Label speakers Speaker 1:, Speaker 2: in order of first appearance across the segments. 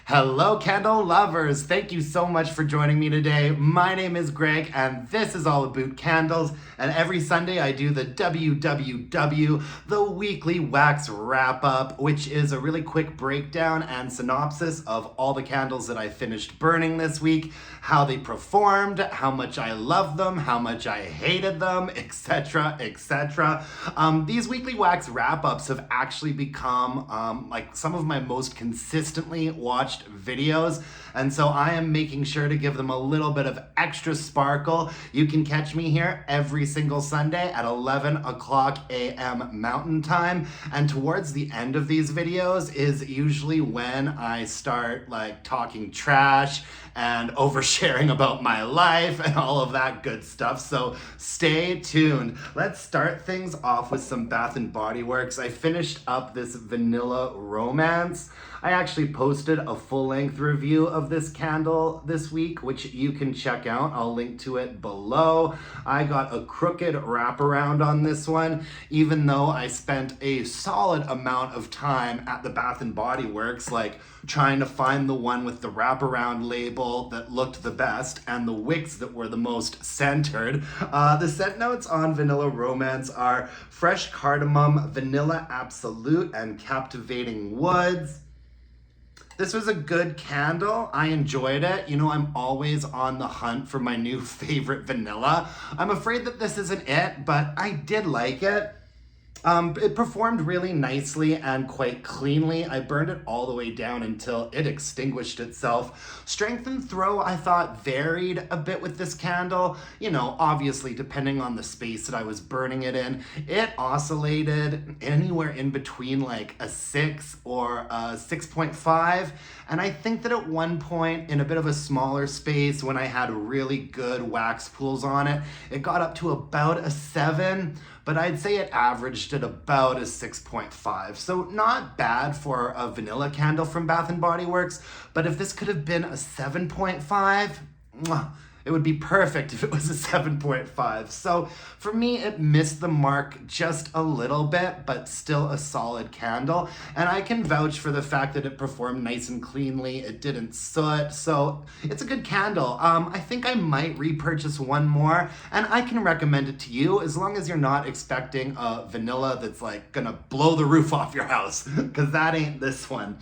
Speaker 1: Hello, candle lovers. Thank you so much for joining me today. My name is Greg, and this is all about candles. And every Sunday, I do the WWW, the weekly wax wrap up, which is a really quick breakdown and synopsis of all the candles that I finished burning this week, how they performed, how much I loved them, how much I hated them, etc., etc. These weekly wax wrap ups have actually become like some of my most consistently watched videos, and so I am making sure to give them a little bit of extra sparkle. You can catch me here every single Sunday at 11 o'clock a.m. Mountain Time, and towards the end of these videos is usually when I start like talking trash and oversharing about my life and all of that good stuff, so stay tuned. Let's start things off with some Bath & Body Works. I finished up this Vanilla Romance. I actually posted a full-length review of this candle this week, which you can check out. I'll link to it below. I got a crooked wraparound on this one, even though I spent a solid amount of time at the Bath & Body Works, like trying to find the one with the wraparound label that looked the best and the wicks that were the most centered. The scent notes on Vanilla Romance are fresh cardamom, vanilla absolute, and captivating woods. This was a good candle. I enjoyed it. You know, I'm always on the hunt for my new favorite vanilla. I'm afraid that this isn't it, but I did like it. It performed really nicely and quite cleanly. I burned it all the way down until it extinguished itself. Strength and throw, I thought, varied a bit with this candle. You know, obviously, depending on the space that I was burning it in. It oscillated anywhere in between like a 6 or a 6.5. And I think that at one point, in a bit of a smaller space, when I had really good wax pools on it, it got up to about a 7. But I'd say it averaged at about a 6.5. So not bad for a vanilla candle from Bath & Body Works, but if this could have been a 7.5, it would be perfect if it was a 7.5. So for me, it missed the mark just a little bit, but still a solid candle. And I can vouch for the fact that it performed nice and cleanly. It didn't soot, so it's a good candle. I think I might repurchase one more, and I can recommend it to you as long as you're not expecting a vanilla that's like gonna blow the roof off your house, because that ain't this one.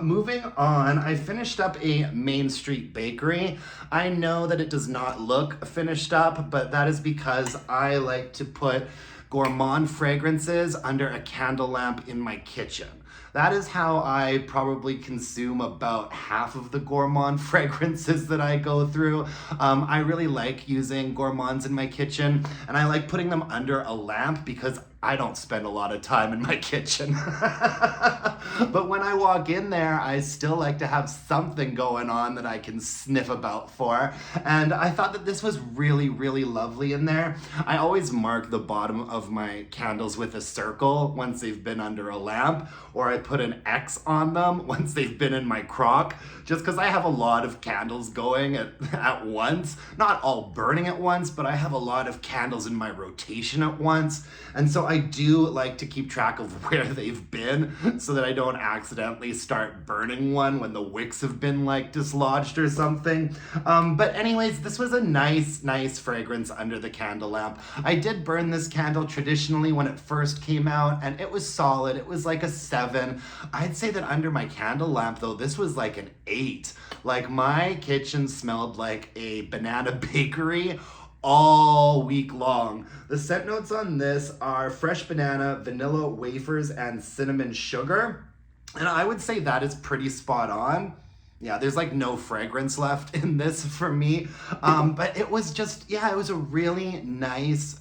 Speaker 1: Moving on, I finished up a Main Street bakery. I know that it does not look finished up, but that is because I like to put gourmand fragrances under a candle lamp in my kitchen. That is how I probably consume about half of the gourmand fragrances that I go through. I really like using gourmands in my kitchen, and I like putting them under a lamp because I don't spend a lot of time in my kitchen. But when I walk in there, I still like to have something going on that I can sniff about for. And I thought that this was really, really lovely in there. I always mark the bottom of my candles with a circle once they've been under a lamp, or I put an X on them once they've been in my crock, just because I have a lot of candles going at once. Not all burning at once, but I have a lot of candles in my rotation at once. And so I do like to keep track of where they've been so that I don't accidentally start burning one when the wicks have been like dislodged or something. But anyways, this was a nice fragrance under the candle lamp. I did burn this candle traditionally when it first came out, and it was solid. It was like a 7. I'd say that under my candle lamp though, this was like an 8. Like my kitchen smelled like a banana bakery all week long. The scent notes on this are fresh banana, vanilla wafers, and cinnamon sugar. And I would say that is pretty spot on. Yeah, there's like no fragrance left in this for me. But it was just, yeah, it was a really nice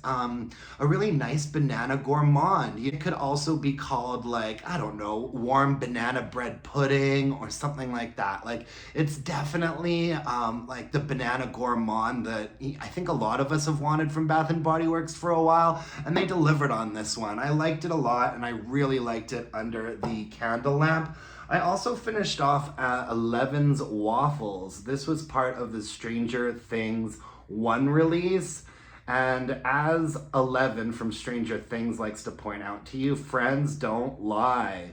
Speaker 1: banana gourmand. It could also be called like, I don't know, warm banana bread pudding or something like that. Like it's definitely like the banana gourmand that I think a lot of us have wanted from Bath & Body Works for a while, and they delivered on this one. I liked it a lot, and I really liked it under the candle lamp. I also finished off at 11's Waffles. This was part of the Stranger Things 1 release. And as 11 from Stranger Things likes to point out to you, friends don't lie.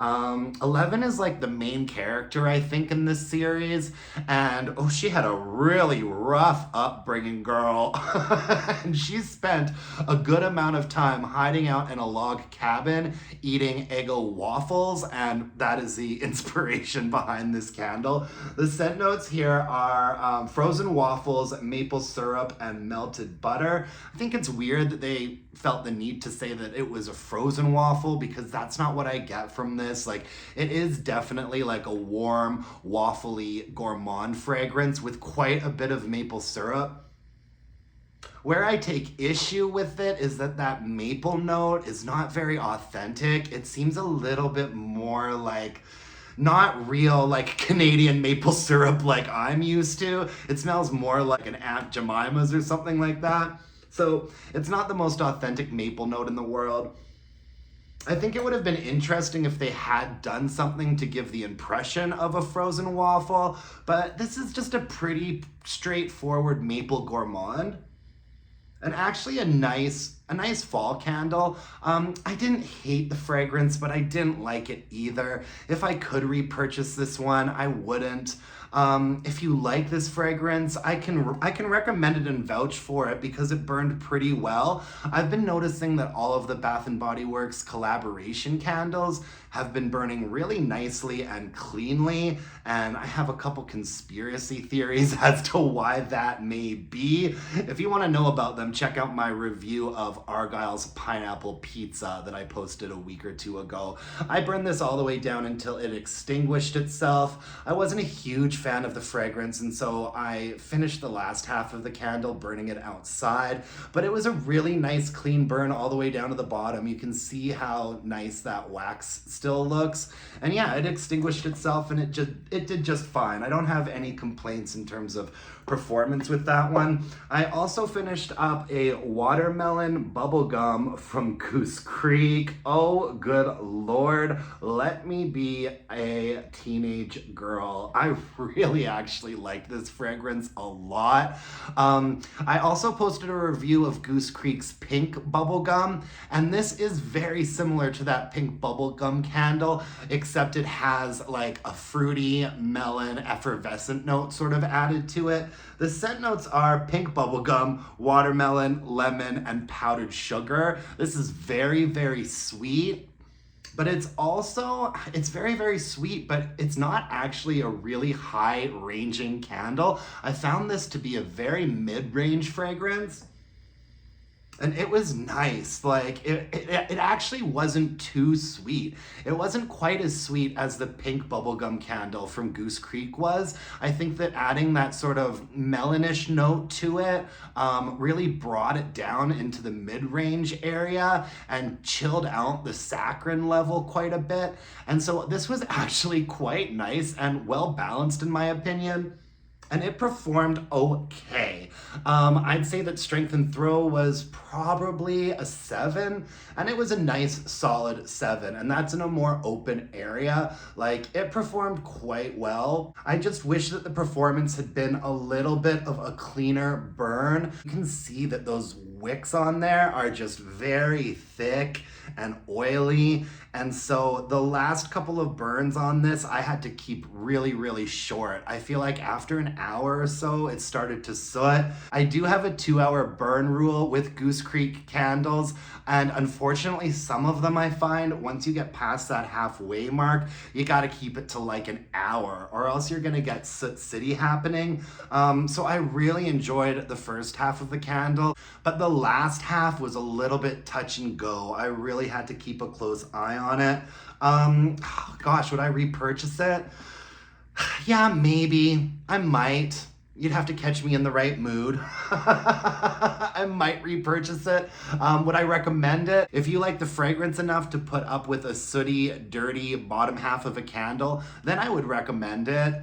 Speaker 1: Eleven is like the main character, I think, in this series, and oh, she had a really rough upbringing, girl. And she spent a good amount of time hiding out in a log cabin eating Eggo waffles, and that is the inspiration behind this candle. The scent notes here are frozen waffles, maple syrup, and melted butter. I think it's weird that they felt the need to say that it was a frozen waffle because that's not what I get from this. Like, it is definitely like a warm, waffly, gourmand fragrance with quite a bit of maple syrup. Where I take issue with it is that maple note is not very authentic. It seems a little bit more like not real like Canadian maple syrup like I'm used to. It smells more like an Aunt Jemima's or something like that. So it's not the most authentic maple note in the world. I think it would have been interesting if they had done something to give the impression of a frozen waffle, but this is just a pretty straightforward maple gourmand. And actually a nice fall candle. I didn't hate the fragrance, but I didn't like it either. If I could repurchase this one, I wouldn't. If you like this fragrance, I can recommend it and vouch for it because it burned pretty well. I've been noticing that all of the Bath & Body Works collaboration candles have been burning really nicely and cleanly, and I have a couple conspiracy theories as to why that may be. If you want to know about them, check out my review of Argyle's pineapple pizza that I posted a week or two ago. I burned this all the way down until it extinguished itself. I wasn't a huge fan of the fragrance, and so I finished the last half of the candle burning it outside, but it was a really nice clean burn all the way down to the bottom. You can see how nice that wax still looks, and yeah, it extinguished itself and it did just fine. I don't have any complaints in terms of performance with that one. I also finished up a watermelon bubblegum from Goose Creek. Oh, good Lord, let me be a teenage girl. I really actually like this fragrance a lot. I also posted a review of Goose Creek's pink bubblegum, and this is very similar to that pink bubblegum candle, except it has like a fruity melon effervescent note sort of added to it. The scent notes are pink bubblegum, watermelon, lemon, and powdered sugar. This is very, very sweet, but it's very, very sweet, but it's not actually a really high ranging candle. I found this to be a very mid-range fragrance. And it was nice. Like, it actually wasn't too sweet. It wasn't quite as sweet as the pink bubblegum candle from Goose Creek was. I think that adding that sort of melonish note to it really brought it down into the mid-range area and chilled out the saccharin level quite a bit. And so this was actually quite nice and well balanced in my opinion. And it performed okay. I'd say that strength and throw was probably a 7, and it was a nice solid 7, and that's in a more open area. Like, it performed quite well. I just wish that the performance had been a little bit of a cleaner burn. You can see that those wicks on there are just very thick and oily, and so the last couple of burns on this I had to keep really, really short. I feel like after an hour or so it started to soot. I do have a 2-hour burn rule with Goose Creek candles, and unfortunately some of them I find once you get past that halfway mark you gotta keep it to like an hour or else you're gonna get soot city happening. So I really enjoyed the first half of the candle, but the last half was a little bit touch and go. I really had to keep a close eye on it. Gosh, would I repurchase it? Yeah, maybe. I might. You'd have to catch me in the right mood. I might repurchase it. Would I recommend it? If you like the fragrance enough to put up with a sooty, dirty bottom half of a candle, then I would recommend it.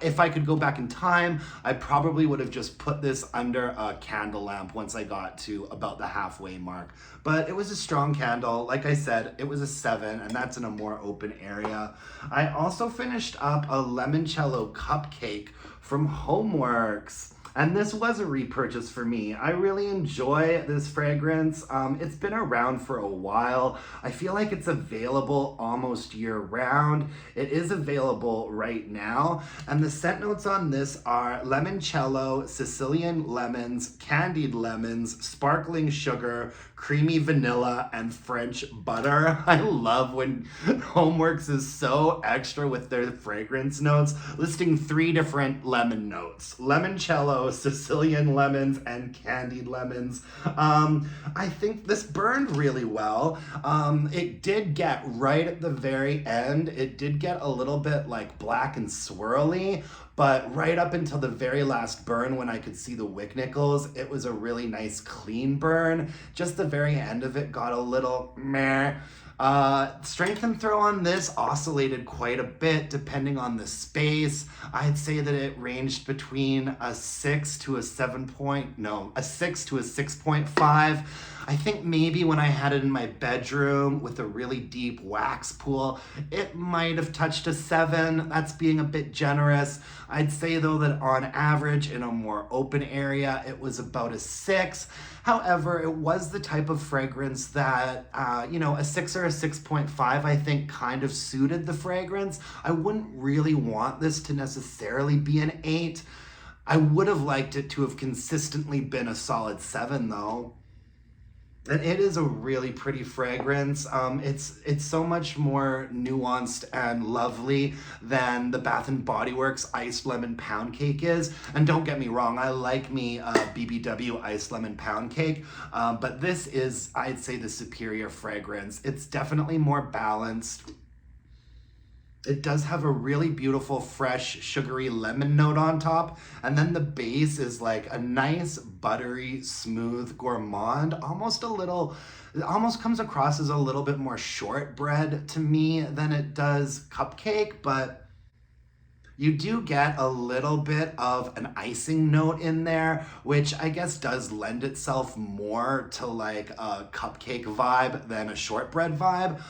Speaker 1: If I could go back in time, I probably would have just put this under a candle lamp once I got to about the halfway mark. But it was a strong candle. Like I said, it was a 7, and that's in a more open area. I also finished up a Limoncello Cupcake from Homeworx. And this was a repurchase for me. I really enjoy this fragrance. It's been around for a while. I feel like it's available almost year round. It is available right now. And the scent notes on this are limoncello, Sicilian lemons, candied lemons, sparkling sugar, creamy vanilla, and French butter. I love when Homeworx is so extra with their fragrance notes, listing 3 different lemon notes: limoncello, Sicilian lemons, and candied lemons. I think this burned really well. It did get right at the very end, it did get a little bit like black and swirly, but right up until the very last burn when I could see the wick nickels, it was a really nice clean burn. Just the very end of it got a little meh. Strength and throw on this oscillated quite a bit depending on the space. I'd say that it ranged between a 6 to a 6.5. I think maybe when I had it in my bedroom with a really deep wax pool, it might have touched a 7. That's being a bit generous. I'd say though that on average in a more open area, it was about a 6. However, it was the type of fragrance that, a 6 or a 6.5, I think kind of suited the fragrance. I wouldn't really want this to necessarily be an 8. I would have liked it to have consistently been a solid 7 though. And it is a really pretty fragrance. It's so much more nuanced and lovely than the Bath & Body Works Iced Lemon Pound Cake is. And don't get me wrong, I like me BBW Iced Lemon Pound Cake, but this is, I'd say, the superior fragrance. It's definitely more balanced. It does have a really beautiful, fresh, sugary lemon note on top. And then the base is like a nice, buttery, smooth gourmand. It almost comes across as a little bit more shortbread to me than it does Cupcake, but you do get a little bit of an icing note in there, which I guess does lend itself more to like a Cupcake vibe than a shortbread vibe.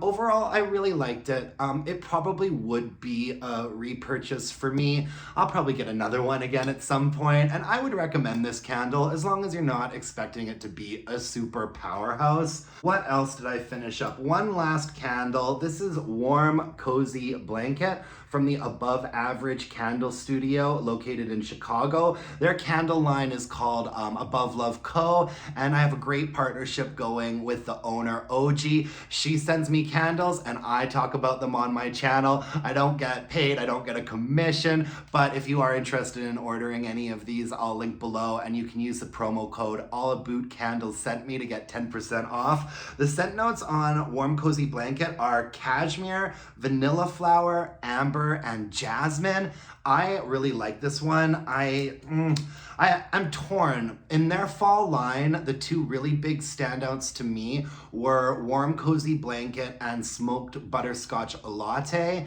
Speaker 1: Overall, I really liked it. It probably would be a repurchase for me. I'll probably get another one again at some point, and I would recommend this candle as long as you're not expecting it to be a super powerhouse. What else did I finish up? One last candle. This is Warm Cozy Blanket from the Above Average Candle Studio located in Chicago. Their candle line is called Above Love Co. And I have a great partnership going with the owner, OG. She sends me candles and I talk about them on my channel. I don't get paid, I don't get a commission, but if you are interested in ordering any of these, I'll link below and you can use the promo code Aboot Candles Sent Me to get 10% off. The scent notes on Warm Cozy Blanket are cashmere, vanilla flower, amber, and jasmine. I really like this one. I'm torn. In their fall line, the 2 really big standouts to me were Warm Cozy Blanket and Smoked Butterscotch Latte.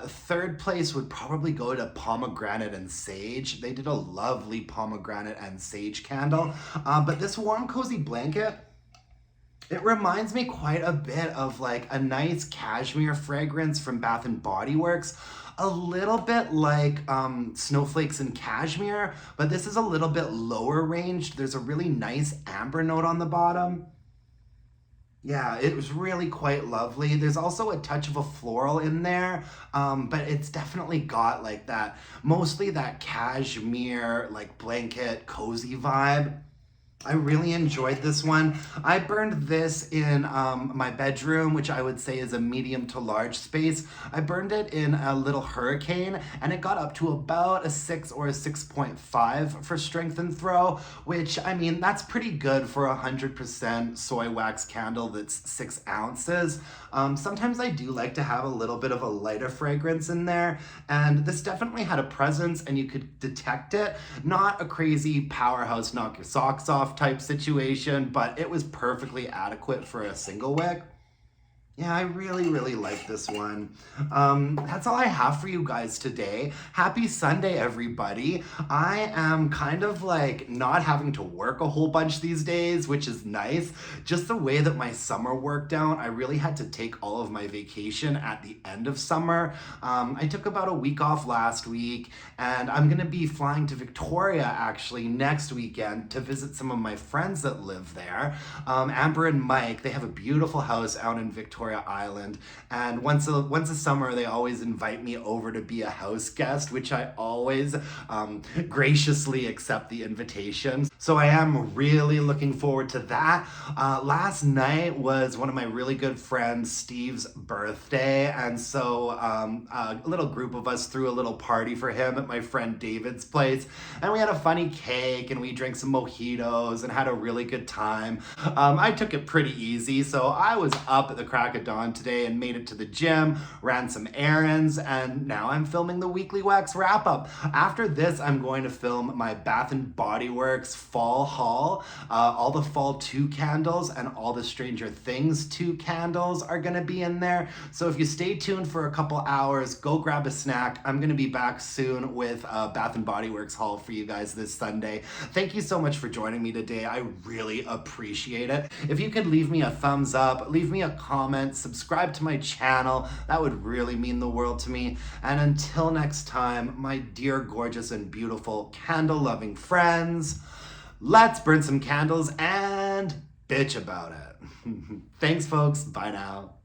Speaker 1: Third place would probably go to Pomegranate and Sage. They did a lovely pomegranate and sage candle. But this Warm Cozy Blanket, it reminds me quite a bit of like a nice cashmere fragrance from Bath & Body Works. A little bit like Snowflakes and Cashmere, but this is a little bit lower ranged. There's a really nice amber note on the bottom. Yeah, it was really quite lovely. There's also a touch of a floral in there, but it's definitely got like that, mostly that cashmere, like blanket, cozy vibe. I really enjoyed this one. I burned this in my bedroom, which I would say is a medium to large space. I burned it in a little Hurricane, and it got up to about a 6 or a 6.5 for strength and throw, which, I mean, that's pretty good for a 100% soy wax candle that's 6 ounces. Sometimes I do like to have a little bit of a lighter fragrance in there, and this definitely had a presence and you could detect it. Not a crazy powerhouse knock your socks off type situation, but it was perfectly adequate for a single wick. Yeah, I really like this one. That's all I have for you guys today. Happy Sunday, everybody. I am kind of like not having to work a whole bunch these days, which is nice. Just the way that my summer worked out, I really had to take all of my vacation at the end of summer. I took about a week off last week, and I'm gonna be flying to Victoria actually next weekend to visit some of my friends that live there. Amber and Mike, they have a beautiful house out in Victoria Island, and once a summer they always invite me over to be a house guest, which I always graciously accept the invitation. So I am really looking forward to that. Last night was one of my really good friends Steve's birthday, and so a little group of us threw a little party for him at my friend David's place, and we had a funny cake and we drank some mojitos and had a really good time. I took it pretty easy, so I was up at the crack of dawn today and made it to the gym, ran some errands, and now I'm filming the weekly wax wrap up. After this, I'm going to film my Bath and Body Works fall haul. All the fall 2 candles and all the Stranger Things 2 candles are gonna be in there. So if you stay tuned for a couple hours, go grab a snack. I'm gonna be back soon with a Bath and Body Works haul for you guys this Sunday. Thank you so much for joining me today. I really appreciate it. If you could leave me a thumbs up, leave me a comment, subscribe to my channel, that would really mean the world to me. And until next time, my dear, gorgeous, and beautiful candle-loving friends, let's burn some candles and bitch about it. Thanks, folks. Bye now.